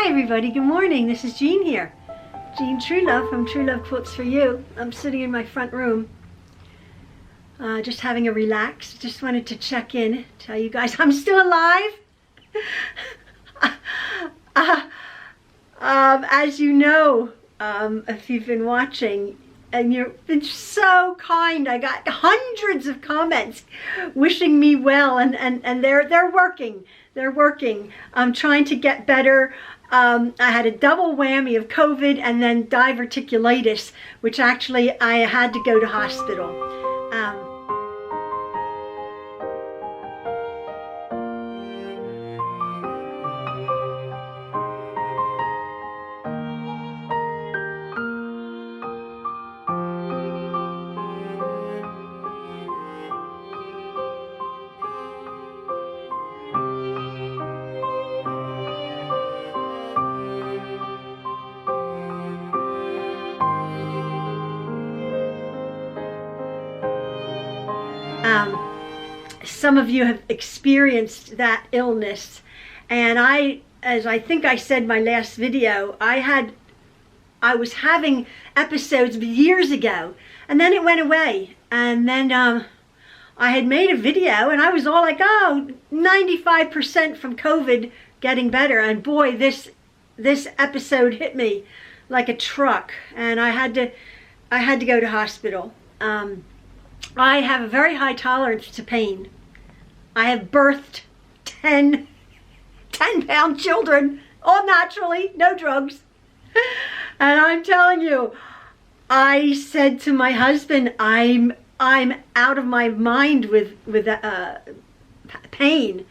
Hi everybody, good morning. This is Jean here. Jean Truelove from Truelove Quilts for You. I'm sitting in my front room, just having a relax. Just wanted to check in, tell you guys I'm still alive. As you know, if you've been watching, and you've been so kind. I got hundreds of comments wishing me well, and they're working. They're working. I'm trying to get better. I had a double whammy of COVID and then diverticulitis, which actually I had to go to hospital. Some of you have experienced that illness, and as I think I said in my last video, I was having episodes years ago, and then it went away, and then I had made a video, and I was all like, oh, 95% from COVID getting better, and boy, this episode hit me like a truck, and I had to go to hospital. I have a very high tolerance to pain. I have birthed 10-pound children, all naturally, no drugs. And I'm telling you, I said to my husband, I'm out of my mind with pain.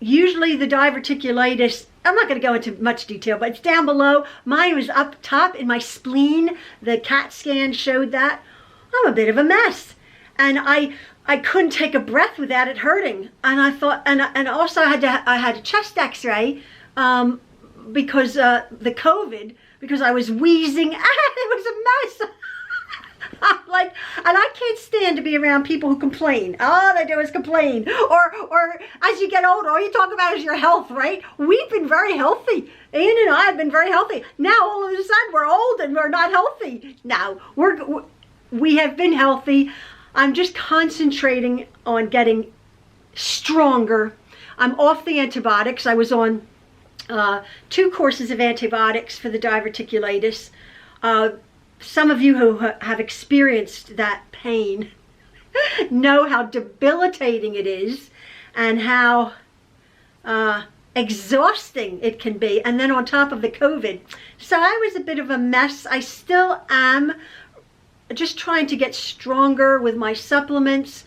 Usually the diverticulitis, I'm not going to go into much detail, but it's down below. Mine was up top in my spleen. The CAT scan showed that. I'm a bit of a mess, and I couldn't take a breath without it hurting. And I thought, and also I had a chest X-ray because the COVID, because I was wheezing. It was a mess. I'm like, and I can't stand to be around people who complain. All they do is complain. Or as you get older, all you talk about is your health, right? We've been very healthy. Ian and I have been very healthy. Now all of a sudden we're old and we're not healthy. Now we have been healthy. I'm just concentrating on getting stronger. I'm off the antibiotics. I was on 2 courses of antibiotics for the diverticulitis. Some of you who have experienced that pain know how debilitating it is and how exhausting it can be. And then on top of the COVID. So I was a bit of a mess. I still am. Just trying to get stronger with my supplements,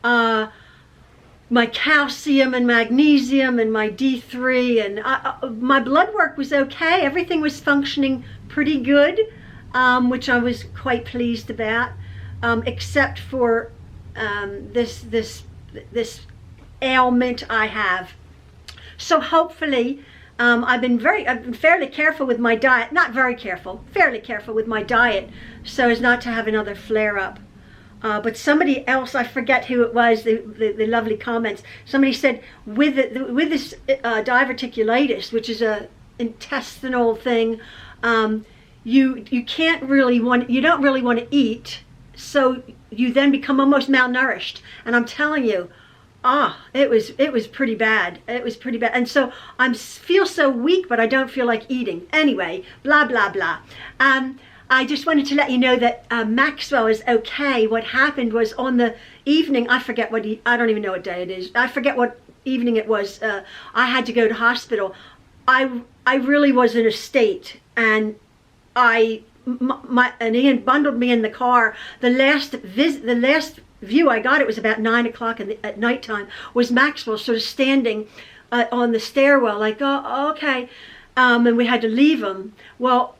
my calcium and magnesium and my D3, and my blood work was okay. Everything was functioning pretty good, which I was quite pleased about, except for this ailment I have. So hopefully, I've been fairly careful with my diet, not very careful, fairly careful with my diet, so as not to have another flare-up. But somebody else, I forget who it was, the lovely comments, somebody said with this diverticulitis, which is a intestinal thing, you don't really want to eat, so you then become almost malnourished. And I'm telling you, it was pretty bad. It was pretty bad. And so I feel so weak, but I don't feel like eating. Anyway, blah, blah, blah. I just wanted to let you know that Maxwell is okay. What happened was on the evening, I forget I don't even know what day it is. I forget what evening it was. I had to go to hospital. I really was in a state, and and Ian bundled me in the car. The last view I got, it was about 9 o'clock at nighttime, was Maxwell sort of standing on the stairwell like, oh, okay, and we had to leave him. Well,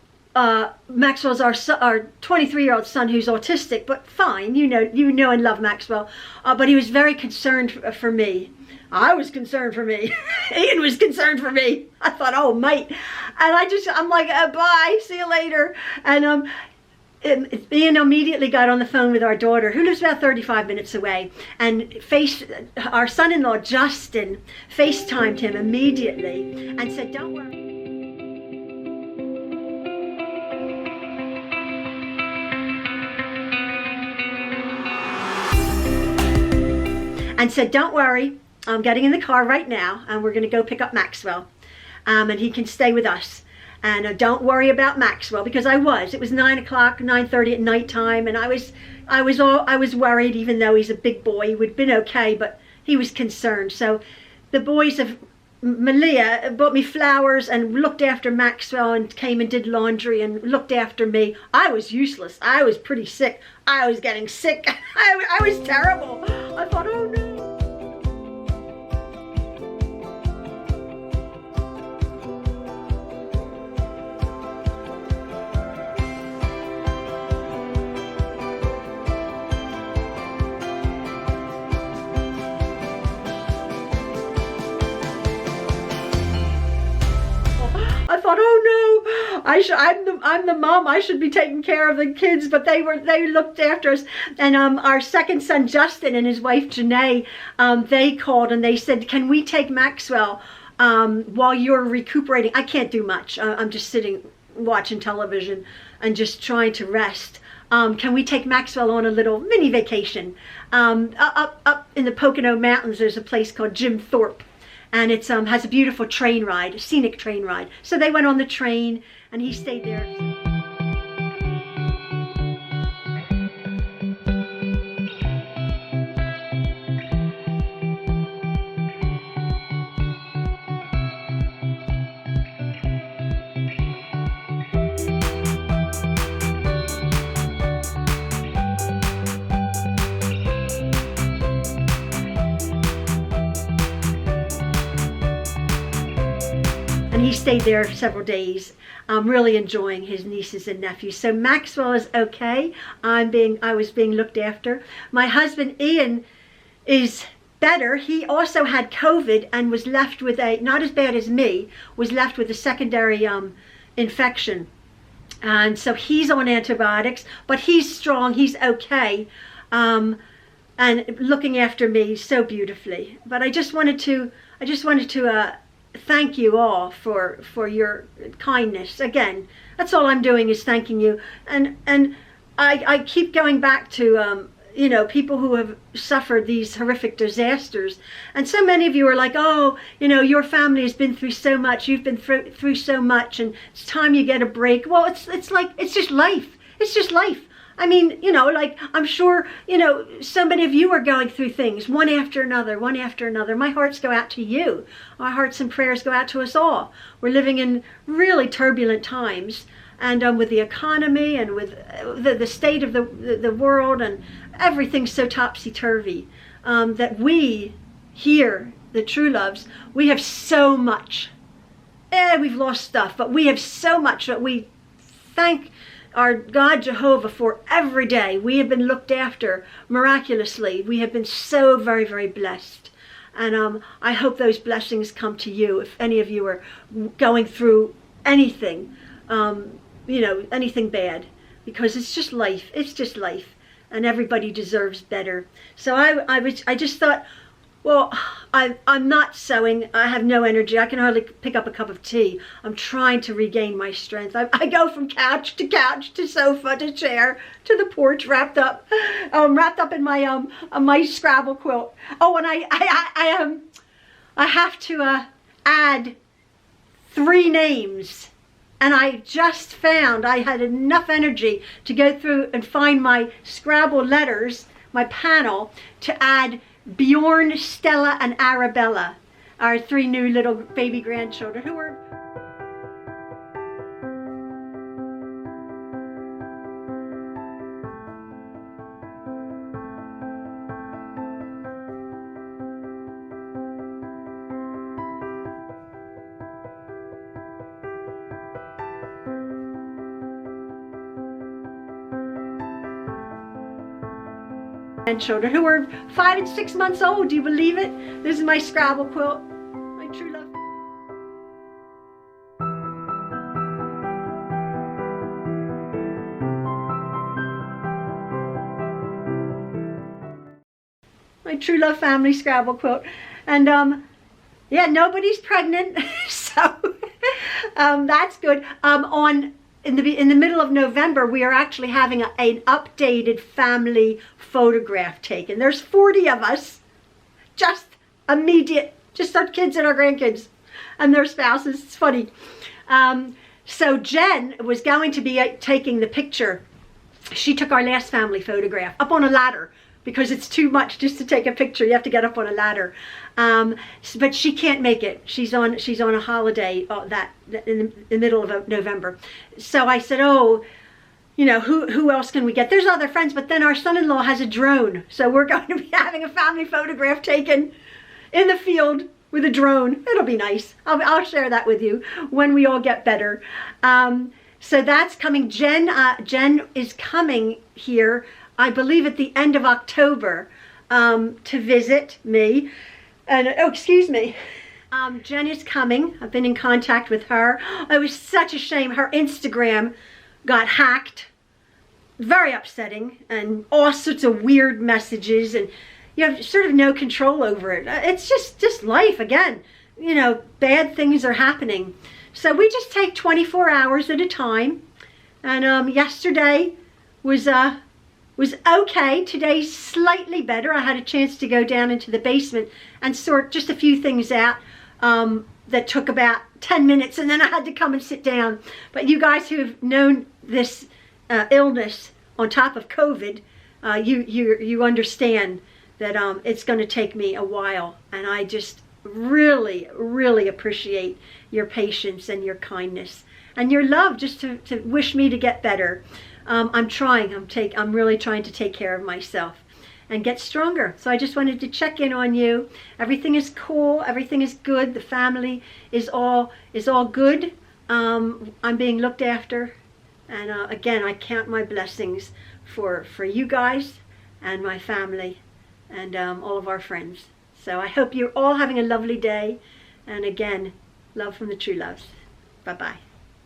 Maxwell's our 23-year-old son who's autistic, but fine, you know and love Maxwell, but he was very concerned for me. I was concerned for me. Ian was concerned for me. I thought, oh, mate. And I'm like, bye, see you later. And Ian immediately got on the phone with our daughter, who lives about 35 minutes away, and our son-in-law Justin FaceTimed him immediately and said, "Don't worry." And said, "Don't worry, I'm getting in the car right now, and we're going to go pick up Maxwell, and he can stay with us. And don't worry about Maxwell," because it was 9 o'clock, 9:30 at nighttime, and I was worried, even though he's a big boy. He would have been okay, but he was concerned. So the boys of Malia bought me flowers and looked after Maxwell and came and did laundry and looked after me. I was useless. I was pretty sick. I was getting sick. I was terrible. I thought, oh no. I thought, oh no, I'm the mom. I should be taking care of the kids, but they looked after us. And our second son Justin and his wife Janae, they called and they said, "Can we take Maxwell while you're recuperating?" I can't do much. I'm just sitting watching television and just trying to rest. Can we take Maxwell on a little mini vacation? Up in the Pocono Mountains, there's a place called Jim Thorpe. And it has a beautiful train ride, a scenic train ride. So they went on the train, and he stayed there. And he stayed there several days, really enjoying his nieces and nephews. So Maxwell is okay. I was being looked after. My husband Ian is better. He also had COVID and was left with not as bad as me, was left with a secondary infection. And so he's on antibiotics, but he's strong, he's okay, and looking after me so beautifully. But I just wanted to thank you all for your kindness. Again, that's all I'm doing is thanking you. And I keep going back to people who have suffered these horrific disasters. And so many of you are like, "Oh, your family has been through so much. You've been through so much, and it's time you get a break." Well, it's just life. It's just life. I mean, like, I'm sure, so many of you are going through things one after another, one after another. My hearts go out to you. Our hearts and prayers go out to us all. We're living in really turbulent times, and with the economy and with the state of the world, and everything's so topsy-turvy, that we here, the Trueloves, we have so much. We've lost stuff, but we have so much that we thank our God Jehovah for every day. We have been looked after miraculously. We have been so very, very blessed. And I hope those blessings come to you if any of you are going through anything, anything bad, because it's just life. It's just life, and everybody deserves better. So I just thought, well, I'm not sewing. I have no energy. I can hardly pick up a cup of tea. I'm trying to regain my strength. I go from couch to sofa to chair to the porch, wrapped up in my Scrabble quilt. Oh, and I have to add 3 names. And I just found I had enough energy to go through and find my Scrabble letters, my panel, to add Bjorn, Stella, and Arabella, our 3 new little baby grandchildren who were grandchildren who were 5 and 6 months old. Do you believe it? This is my Scrabble quilt, my Truelove. Truelove family Scrabble quilt. And yeah, nobody's pregnant, so that's good. In the middle of November, we are actually having an updated family photograph taken. There's 40 of us, just our kids and our grandkids and their spouses. It's funny. So Jen was going to be taking the picture. She took our last family photograph up on a ladder because it's too much just to take a picture. You have to get up on a ladder. But she can't make it. She's on a holiday in the middle of November. So I said, oh, you know, who else can we get? There's other friends, but then our son-in-law has a drone. So we're going to be having a family photograph taken in the field with a drone. It'll be nice. I'll share that with you when we all get better. So that's coming. Jen is coming here, I believe, at the end of October to visit me. And oh, excuse me. Jen is coming. I've been in contact with her. It was such a shame. Her Instagram got hacked. Very upsetting, and all sorts of weird messages, and you have sort of no control over it. It's just life again. You know, bad things are happening. So we just take 24 hours at a time. And yesterday was okay. Today's slightly better. I had a chance to go down into the basement and sort just a few things out that took about 10 minutes, and then I had to come and sit down. But you guys who have known this illness on top of COVID, you understand that it's going to take me a while, and I just really, really appreciate your patience and your kindness and your love just to wish me to get better. I'm really trying to take care of myself and get stronger. So I just wanted to check in on you. Everything is cool. Everything is good. The family is all good. I'm being looked after. And again, I count my blessings for you guys and my family and all of our friends. So I hope you're all having a lovely day. And again, love from the Trueloves. Bye-bye.